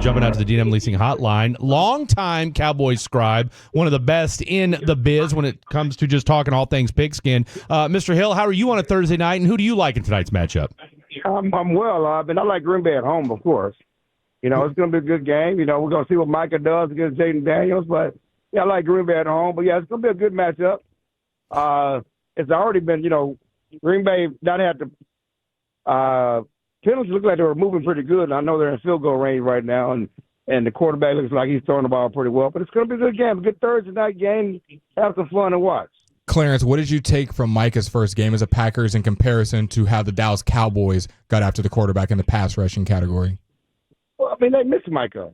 jumping out to the D&M Leasing Hotline. Longtime Cowboys scribe, one of the best in the biz when it comes to just talking all things pigskin. Mr. Hill, how are you on a Thursday night, and who do you like in tonight's matchup? I'm well, I like Green Bay at home, of course. It's going to be a good game. We're going to see what Micah does against Jaden Daniels, but I like Green Bay at home. But it's going to be a good matchup. It's already been, Green Bay not had to penalties look like they were moving pretty good. And I know they're in field goal range right now, and the quarterback looks like he's throwing the ball pretty well. But it's going to be a good game, a good Thursday night game. Have some fun and watch. Clarence, what did you take from Micah's first game as a Packers in comparison to how the Dallas Cowboys got after the quarterback in the pass rushing category? Well, they missed Micah.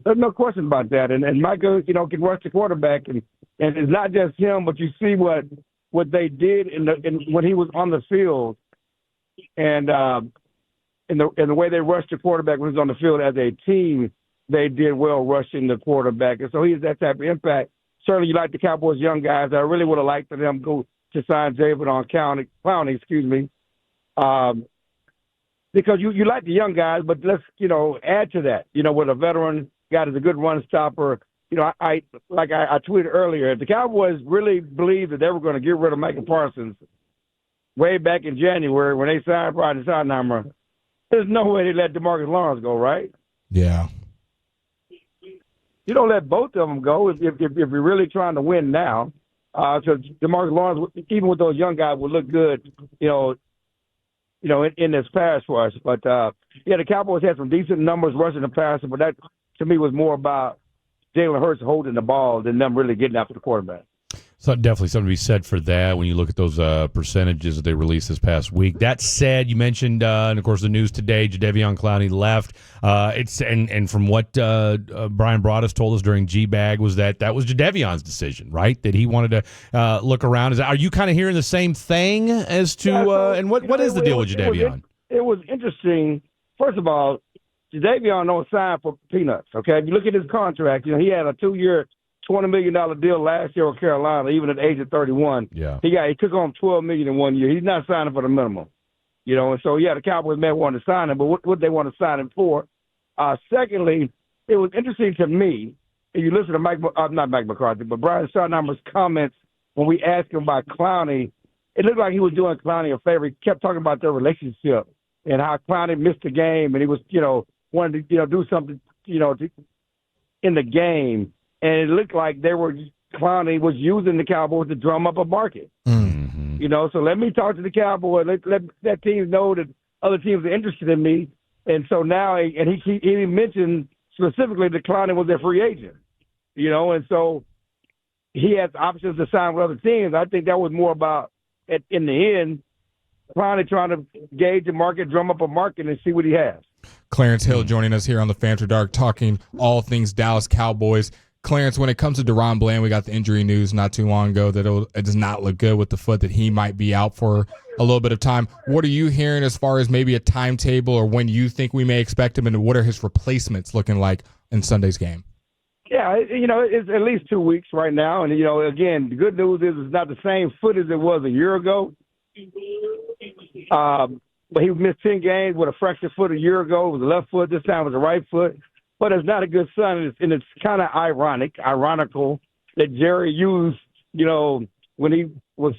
There's no question about that. And Micah, can rush the quarterback, and it's not just him, but you see what they did when he was on the field, and in the way they rushed the quarterback when he was on the field as a team, they did well rushing the quarterback, and so he has that type of impact. Certainly, you like the Cowboys' young guys. I really would have liked for them to go to sign Clowney, because you like the young guys, but let's add to that. With a veteran guy that's a good run stopper. I tweeted earlier, if the Cowboys really believed that they were going to get rid of Micah Parsons way back in January when they signed Brian Schottenheimer, there's no way they let DeMarcus Lawrence go, right? Yeah. You don't let both of them go if you're really trying to win now. So DeMarcus Lawrence, even with those young guys, would look good, in this pass rush. But, the Cowboys had some decent numbers rushing the passer, but that, to me, was more about Jalen Hurts holding the ball than them really getting after the quarterback. So definitely something to be said for that when you look at those percentages that they released this past week. That said, you mentioned, and of course the news today, Jadeveon Clowney left. And from what Brian Broaddus told us during G-Bag was that was Jadeveon's decision, right? That he wanted to look around. Are you kind of hearing the same thing as to and what is the deal with Jadeveon? It was interesting. First of all, Jadeveon don't sign for peanuts, okay? If you look at his contract, he had a 2-year, $20 million deal last year with Carolina, even at the age of 31. Yeah. He took on $12 million in 1 year. He's not signing for the minimum, and so, the Cowboys may want to sign him, but what they want to sign him for? Secondly, it was interesting to me, if you listen to not Mike McCarthy, but Brian Schottenheimer's comments when we asked him about Clowney, it looked like he was doing Clowney a favor. He kept talking about their relationship and how Clowney missed the game, and he was, wanted to, do something, in the game. And it looked like Clowney was using the Cowboys to drum up a market. Mm-hmm. So let me talk to the Cowboys. Let that team know that other teams are interested in me. And so now, and he mentioned specifically that Clowney was a free agent, and so he has options to sign with other teams. I think that was more about, in the end, Clowney trying to gauge the market, drum up a market, and see what he has. Clarence Hill joining us here on the Fanter Dark, talking all things Dallas Cowboys. Clarence, when it comes to Deron Bland, we got the injury news not too long ago that it does not look good with the foot, that he might be out for a little bit of time. What are you hearing as far as maybe a timetable or when you think we may expect him, and what are his replacements looking like in Sunday's game? Yeah, it's at least 2 weeks right now. And, again, the good news is it's not the same foot as it was a year ago. But he missed 10 games with a fractured foot a year ago. It was the left foot. This time it was the right foot. But it's not a good sign, and it's kind of ironical that Jerry used, when he was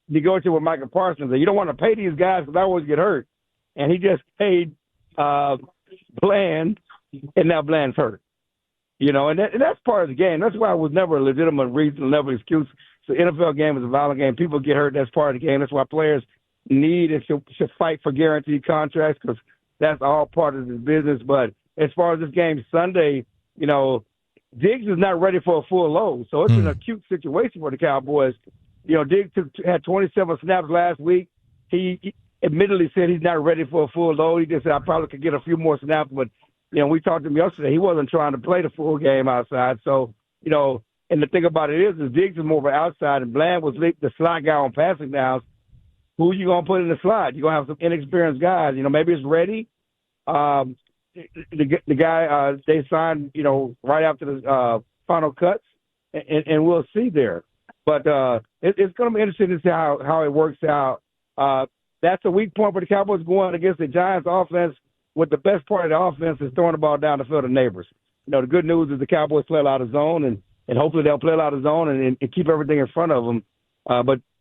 negotiating with Micah Parsons, that you don't want to pay these guys because I always get hurt. And he just paid Bland, and now Bland's hurt. And that's part of the game. That's why it was never a legitimate reason, never an excuse. It's an NFL game. It's a violent game. People get hurt. That's part of the game. That's why players need and should fight for guaranteed contracts, because that's all part of the business. But as far as this game Sunday, Diggs is not ready for a full load. So it's an acute situation for the Cowboys. Diggs had 27 snaps last week. He admittedly said he's not ready for a full load. He just said, I probably could get a few more snaps. But, we talked to him yesterday. He wasn't trying to play the full game outside. So, and the thing about it is Diggs is more of an outside, and Bland was the slot guy on passing downs. Who you going to put in the slot? You're going to have some inexperienced guys. Maybe it's Reddy. The guy they signed, right after the final cuts, and we'll see there. But it's going to be interesting to see how it works out. That's a weak point for the Cowboys going against the Giants offense what the best part of the offense is throwing the ball down the field to neighbors. The good news is the Cowboys play a lot of zone, and hopefully they'll play a lot of zone and keep everything in front of them.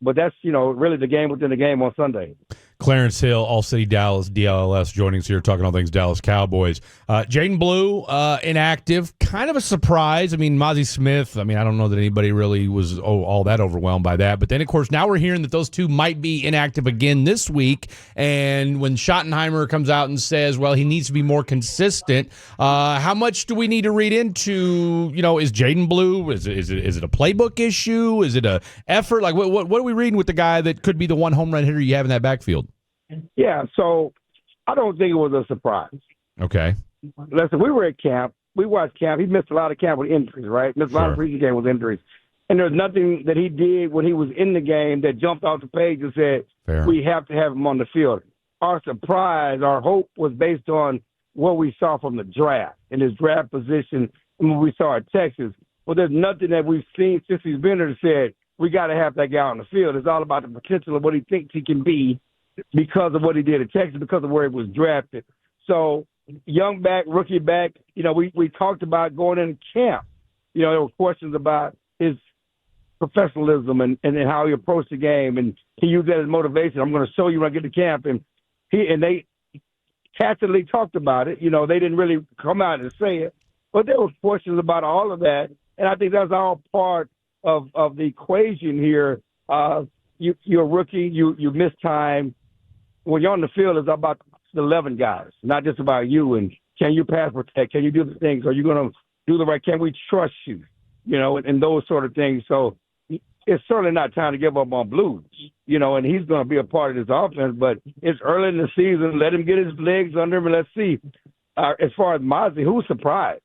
But that's, really the game within the game on Sunday. Clarence Hill, All City Dallas, DLLS, joining us here, talking all things Dallas Cowboys. Jaden Blue, inactive, kind of a surprise. I mean, Mozzie Smith, I don't know that anybody really was all that overwhelmed by that. But then, of course, now we're hearing that those two might be inactive again this week. And when Schottenheimer comes out and says, well, he needs to be more consistent, how much do we need to read into, is Jaden Blue, is it a playbook issue? Is it a effort? Like, what are we reading with the guy that could be the one home run hitter you have in that backfield? Yeah, so I don't think it was a surprise. Okay. Listen, we were at camp. We watched camp. He missed a lot of camp with injuries, right? Missed a lot of preseason game with injuries. And there's nothing that he did when he was in the game that jumped off the page and said, we have to have him on the field. Our surprise, our hope was based on what we saw from the draft and his draft position and what we saw at Texas. Well, there's nothing that we've seen since he's been there that said, we got to have that guy on the field. It's all about the potential of what he thinks he can be because of what he did at Texas, because of where he was drafted. So, young back, rookie back, we talked about going into camp. There were questions about his professionalism and how he approached the game, and he used that as motivation. I'm going to show you when I get to camp. And they tacitly talked about it. They didn't really come out and say it, but there were questions about all of that, and I think that's all part of the equation here. You're a rookie, you miss time. When you're on the field, it's about the 11 guys, not just about you. And can you pass protect? Can you do the things? Are you going to do the right? Can we trust you? And those sort of things. So it's certainly not time to give up on Blue, and he's going to be a part of this offense. But it's early in the season. Let him get his legs under him, and let's see. As far as Mozzie, who's surprised?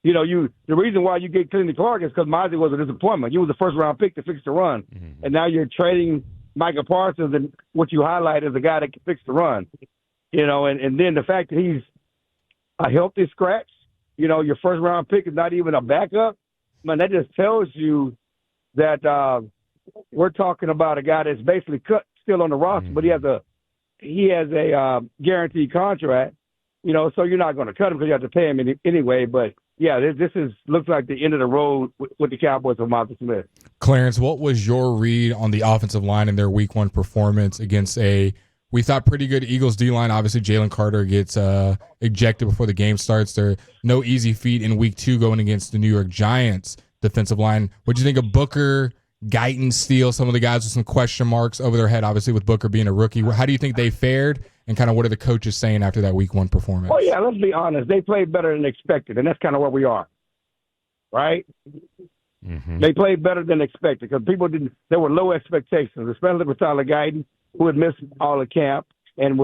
The reason why you get Clowney Clark is because Mozzie was a disappointment. You was the first-round pick to fix the run, and now you're trading Micah Parsons, and what you highlight is a guy that can fix the run. And then the fact that he's a healthy scratch, your first-round pick is not even a backup, man, that just tells you that we're talking about a guy that's basically cut still on the roster, but he has a guaranteed contract, so you're not going to cut him because you have to pay him anyway, but yeah, this looks like the end of the road with the Cowboys of Micah Smith. Clarence, what was your read on the offensive line and their Week 1 performance against we thought pretty good Eagles D-line? Obviously, Jalen Carter gets ejected before the game starts. There no easy feat in Week 2 going against the New York Giants defensive line. What do you think of Booker, Guyton, Steele, some of the guys with some question marks over their head, obviously with Booker being a rookie? How do you think they fared? And kind of what are the coaches saying after that Week 1 performance? Oh, yeah, let's be honest. They played better than expected, and that's kind of where we are, right? Mm-hmm. They played better than expected because there were low expectations, especially with Tyler Guyton, who had missed all the camp and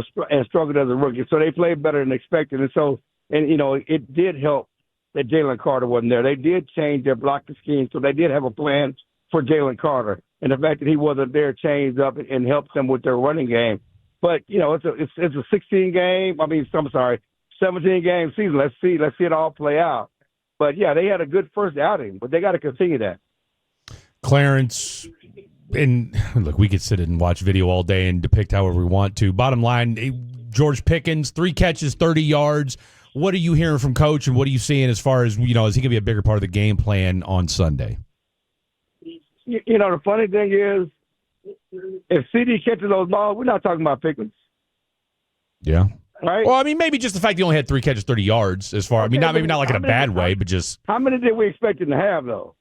struggled as a rookie. So they played better than expected. And it did help that Jalen Carter wasn't there. They did change their blocking scheme, so they did have a plan for Jalen Carter. And the fact that he wasn't there changed up and helped them with their running game. But, it's a 17-game season. Let's see it all play out. But, yeah, they had a good first outing, but they got to continue that. Clarence, and look, we could sit and watch video all day and depict however we want to. Bottom line, George Pickens, 3 catches, 30 yards. What are you hearing from Coach, and what are you seeing as far as, is he going to be a bigger part of the game plan on Sunday? The funny thing is, if CD catches those balls, we're not talking about Pickens. Yeah. Right? Well, maybe just the fact he only had 3 catches, 30 yards as far. Okay, maybe not like in a bad way, but just. How many did we expect him to have, though?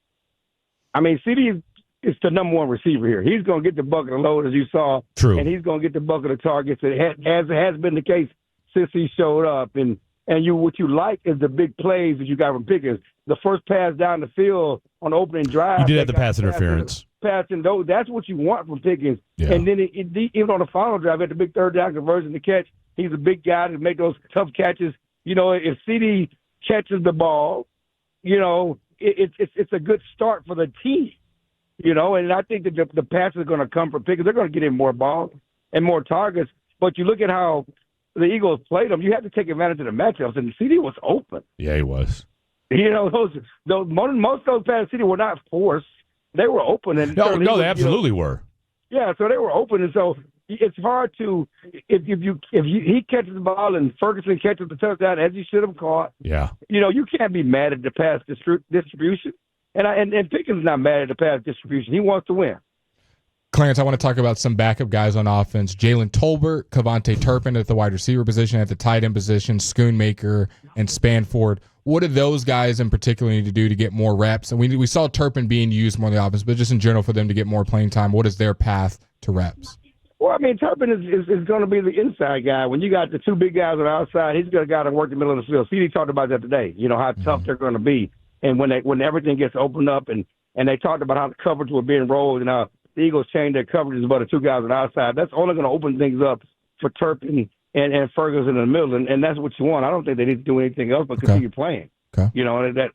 CD is the number 1 receiver here. He's going to get the bucket of load, as you saw. True. And he's going to get the bucket of targets, as it has been the case since he showed up. And what you like is the big plays that you got from Pickens. The first pass down the field on the opening drive. You did have the pass interference. Passing those, that's what you want from Pickens. Yeah. And then even on the final drive, at the big third down conversion to catch, he's a big guy to make those tough catches. If CD catches the ball, it's a good start for the team. And I think that the passes are going to come from Pickens. They're going to get him more balls and more targets. But you look at how the Eagles played them, you have to take advantage of the matchups, and CD was open. Yeah, he was. Most of those passes CD were not forced. They were open. And no, they absolutely were. Yeah, so they were open. And so, it's hard to if he catches the ball and Ferguson catches the touchdown as he should have caught. Yeah. You can't be mad at the pass distribution. And Pickens is not mad at the pass distribution. He wants to win. Clarence, I want to talk about some backup guys on offense. Jalen Tolbert, Kavontae Turpin at the wide receiver position, at the tight end position, Schoonmaker, and Spanford. What do those guys in particular need to do to get more reps? And we saw Turpin being used more in the offense, but just in general for them to get more playing time, what is their path to reps? Well, I mean, Turpin is going to be the inside guy. When you got the two big guys on the outside, he's going to got to work the middle of the field. CD talked about that today, how tough they're going to be. And when everything gets opened up and they talked about how the coverage was being rolled and how the Eagles changed their coverages about the two guys on the outside, that's only going to open things up for Turpin and Ferguson in the middle. And that's what you want. I don't think they need to do anything else but continue playing. Okay.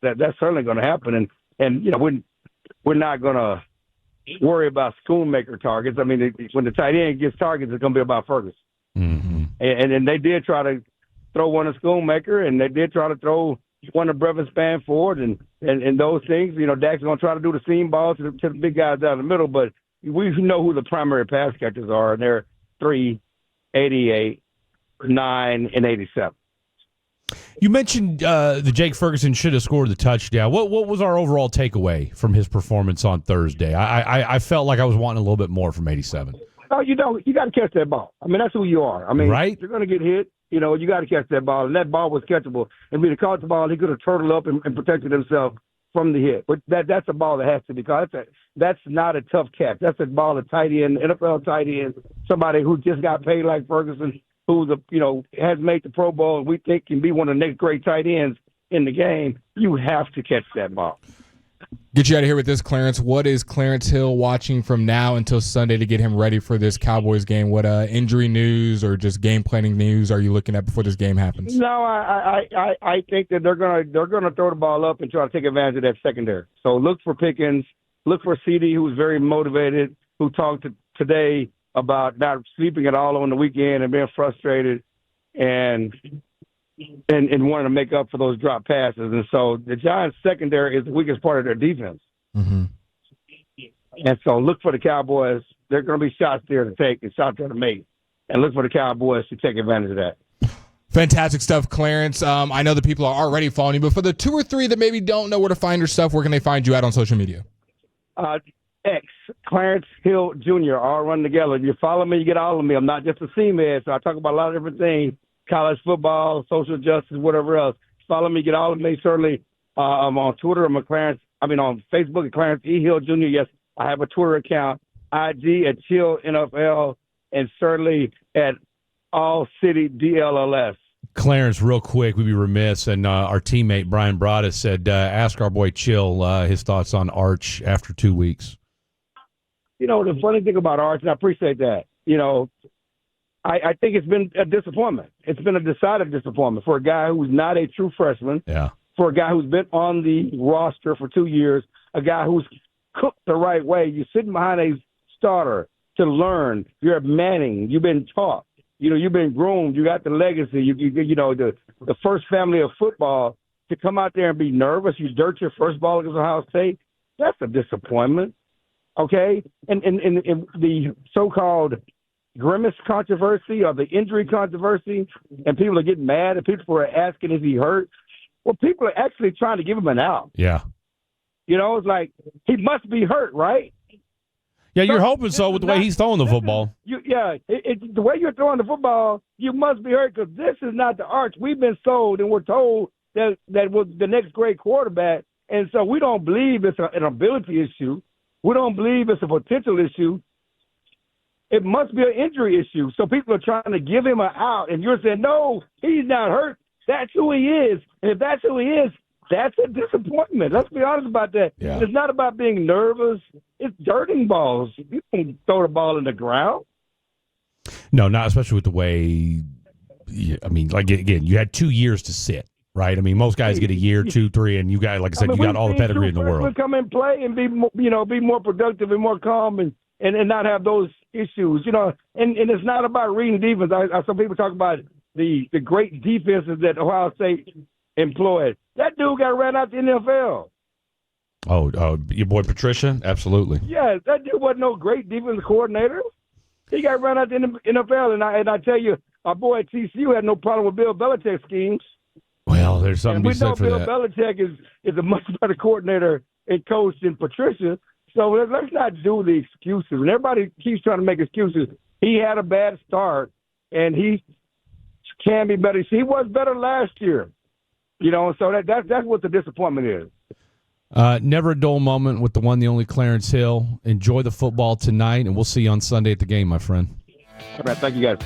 That's certainly going to happen. And we're not going to worry about Schoonmaker targets. I mean, when the tight end gets targets, it's going to be about Ferguson. Mm-hmm. And they did try to throw one to Schoonmaker, and they did try to throw one to Brevin Spanford, and those things. Dak's going to try to do the seam balls to the big guys down the middle, but we know who the primary pass catchers are, and they're 3, 88, 9, and 87. You mentioned that Jake Ferguson should have scored the touchdown. What was our overall takeaway from his performance on Thursday? I felt like I was wanting a little bit more from 87. No, you don't. You got to catch that ball. I mean, that's who you are. I mean, right? You're going to get hit. You got to catch that ball, and that ball was catchable. And if he caught the ball, he could have turtled up and protected himself from the hit. But that's a ball that has to be caught. That's not a tough catch. That's a ball, a tight end, NFL tight end, somebody who just got paid like Ferguson, who has made the Pro Bowl and we think can be one of the next great tight ends in the game. You have to catch that ball. Get you out of here with this, Clarence. What is Clarence Hill watching from now until Sunday to get him ready for this Cowboys game? What injury news or just game planning news are you looking at before this game happens? No, I think that they're gonna throw the ball up and try to take advantage of that secondary. So look for Pickens, look for CD, who's very motivated, who talked today about not sleeping at all on the weekend and being frustrated and wanting to make up for those drop passes. And so the Giants' secondary is the weakest part of their defense. Mm-hmm. And so look for the Cowboys. There are going to be shots there to take and shots there to make. And look for the Cowboys to take advantage of that. Fantastic stuff, Clarence. I know the people are already following you, but for the 2 or 3 that maybe don't know where to find your stuff, where can they find you out on social media? X, Clarence Hill Jr., all run together. If you follow me, you get all of me. I'm not just a C-man, so I talk about a lot of different things. College football, social justice, whatever else. Follow me, get all of me. Certainly, I'm on Twitter. I'm on Facebook at Clarence E. Hill Jr. Yes, I have a Twitter account. IG at Chill NFL, and certainly at All City DLLS. Clarence, real quick, we'd be remiss, and our teammate Brian Broaddus said, ask our boy Chill his thoughts on Arch after 2 weeks. The funny thing about Arch, and I appreciate that, I think it's been a disappointment. It's been a decided disappointment for a guy who's not a true freshman, for a guy who's been on the roster for 2 years, a guy who's cooked the right way. You're sitting behind a starter to learn. You're at Manning. You've been taught. You've been groomed. You got the legacy. The first family of football. To come out there and be nervous, you dirt your first ball against Ohio State, that's a disappointment. Okay? And the so-called grimace controversy or the injury controversy, and people are getting mad, and people are asking if he hurt. Well, people are actually trying to give him an out. Yeah. It's like he must be hurt, right? Yeah, you're hoping so with the way he's throwing the football. The way you're throwing the football, you must be hurt because this is not the Arch. We've been sold and we're told that was the next great quarterback, and so we don't believe it's an ability issue. We don't believe it's a potential issue. It must be an injury issue. So people are trying to give him an out, and you're saying, no, he's not hurt. That's who he is. And if that's who he is, that's a disappointment. Let's be honest about that. Yeah. It's not about being nervous. It's dirting balls. You don't throw the ball in the ground. No, not especially with the way, again, you had 2 years to sit, right? I mean, most guys get a year, 2, 3, and you got, like I said, you got all the pedigree in the world. Come and play and be more productive and more calm and not have those issues, and it's not about reading defense. Some people talk about the great defenses that Ohio State employed. That dude got ran out the NFL. Oh, your boy Patricia? Absolutely. Yeah, that dude wasn't no great defense coordinator. He got run out in the NFL, and I tell you, our boy at TCU had no problem with Bill Belichick's schemes. Well, there's something to be said for Bill that. Belichick is a much better coordinator and coach than Patricia. So let's not do the excuses. And everybody keeps trying to make excuses. He had a bad start, and he can be better. He was better last year. So that's what the disappointment is. Never a dull moment with the one, the only Clarence Hill. Enjoy the football tonight, and we'll see you on Sunday at the game, my friend. All right, thank you, guys.